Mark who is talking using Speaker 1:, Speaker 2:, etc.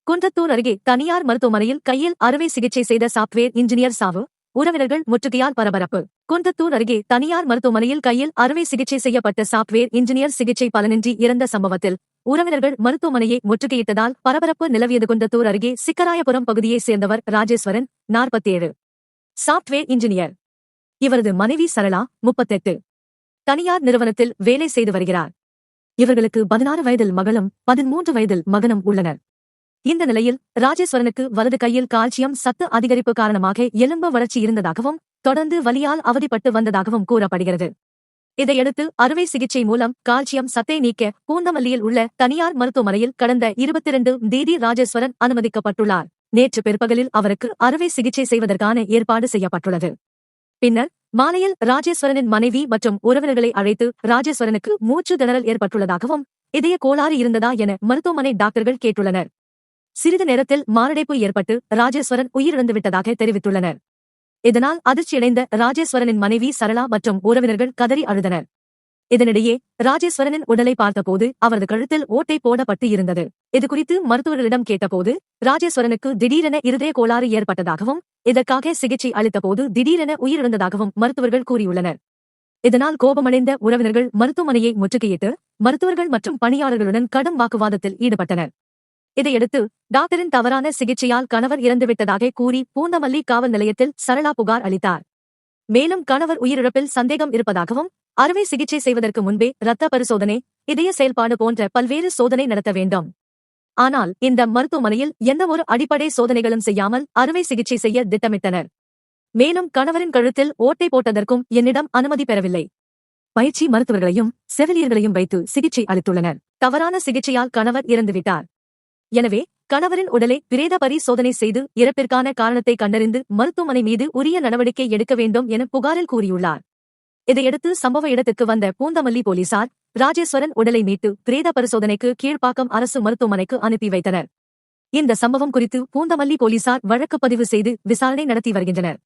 Speaker 1: குன்றத்தூர் அருகே தனியார் மருத்துவமனையில் கையில் அறுவை சிகிச்சை செய்த சாப்ட்வேர் இன்ஜினியர் சாவு, உறவினர்கள் முற்றுகையால் பரபரப்பு. குன்றத்தூர் அருகே தனியார் மருத்துவமனையில் கையில் அறுவை சிகிச்சை செய்யப்பட்ட சாப்ட்வேர் இன்ஜினியர் சிகிச்சை பலனின்றி இறந்த சம்பவத்தில் உறவினர்கள் மருத்துவமனையை முற்றுகையிட்டதால் பரபரப்பு நிலவியது. குன்றத்தூர் அருகே சிக்கராயபுரம் பகுதியைச் சேர்ந்தவர் ராஜேஸ்வரன், 47, சாப்ட்வேர் இன்ஜினியர். இவரது மனைவி சரளா, 38, தனியார் நிறுவனத்தில் வேலை செய்து வருகிறார். இவர்களுக்கு 16 வயதில் மகளும் 13 வயதில் மகனும் உள்ளனர். இந்த நிலையில் ராஜேஸ்வரனுக்கு வலது கையில் கால்சியம் சத்து அதிகரிப்பு காரணமாக எலும்பு வளர்ச்சி இருந்ததாகவும் தொடர்ந்து வலியால் அவதிப்பட்டு வந்ததாகவும் கூறப்படுகிறது. இதையடுத்து அறுவை சிகிச்சை மூலம் கால்சியம் சத்தை நீக்க பூந்தமல்லியில் உள்ள தனியார் மருத்துவமனையில் கடந்த 22 தேதி ராஜேஸ்வரன் அனுமதிக்கப்பட்டுள்ளார். நேற்று பிற்பகலில் அவருக்கு அறுவை சிகிச்சை செய்வதற்கான ஏற்பாடு செய்யப்பட்டுள்ளது. பின்னர் மாலையில் ராஜேஸ்வரனின் மனைவி மற்றும் உறவினர்களை அழைத்து ராஜேஸ்வரனுக்கு மூச்சு திணறல் ஏற்பட்டுள்ளதாகவும் இதய கோளாறு இருந்ததா என மருத்துவமனை டாக்டர்கள் கேட்டுள்ளனர். சிறிது நேரத்தில் மாரடைப்பு ஏற்பட்டு ராஜேஸ்வரன் உயிரிழந்துவிட்டதாக தெரிவித்துள்ளனர். இதனால் அதிர்ச்சியடைந்த ராஜேஸ்வரனின் மனைவி சரளா மற்றும் உறவினர்கள் கதறி அழுதனர். இதனிடையே ராஜேஸ்வரனின் உடலை பார்த்தபோது அவரது கழுத்தில் ஓட்டை போடப்பட்டு இருந்தது. இதுகுறித்து மருத்துவர்களிடம் கேட்டபோது ராஜேஸ்வரனுக்கு திடீரென இருதய கோளாறு ஏற்பட்டதாகவும் இதற்காக சிகிச்சை அளித்தபோது திடீரென உயிரிழந்ததாகவும் மருத்துவர்கள் கூறியுள்ளனர். இதனால் கோபமடைந்த உறவினர்கள் மருத்துவமனையை முற்றுகையிட்டு மருத்துவர்கள் மற்றும் பணியாளர்களுடன் கடும் வாக்குவாதத்தில் ஈடுபட்டனர். இதையடுத்து டாக்டரின் தவறான சிகிச்சையால் கணவர் இறந்துவிட்டதாக கூறி பூந்தமல்லி காவல் நிலையத்தில் சரளா புகார் அளித்தார். மேலும் கணவர் உயிரிழப்பில் சந்தேகம் இருப்பதாகவும் அறுவை சிகிச்சை செய்வதற்கு முன்பே இரத்த பரிசோதனை, இதய செயல்பாடு போன்ற பல்வேறு சோதனை நடத்த வேண்டும். ஆனால் இந்த மருத்துவமனையில் எந்தவொரு அடிப்படை சோதனைகளும் செய்யாமல் அறுவை சிகிச்சை செய்ய திட்டமிட்டனர். மேலும் கணவரின் கழுத்தில் ஓட்டை போட்டதற்கும் என்னிடம் அனுமதி பெறவில்லை. பயிற்சி மருத்துவர்களையும் செவிலியர்களையும் வைத்து சிகிச்சை அளித்துள்ளனர். தவறான சிகிச்சையால் கணவர் இறந்துவிட்டார். எனவே கணவரின் உடலை பிரேத பரிசோதனை செய்து இறப்பிற்கான காரணத்தை கண்டறிந்து மருத்துவமனை மீது உரிய நடவடிக்கை எடுக்க வேண்டும் என புகாரில் கூறியுள்ளார். இதையடுத்து சம்பவ இடத்துக்கு வந்த பூந்தமல்லி போலீசார் ராஜேஸ்வரன் உடலை மீட்டு பிரேத பரிசோதனைக்கு கீழ்ப்பாக்கம் அரசு மருத்துவமனைக்கு அனுப்பி வைத்தனர். இந்த சம்பவம் குறித்து பூந்தமல்லி போலீசார் வழக்கு பதிவு செய்து விசாரணை நடத்தி வருகின்றனர்.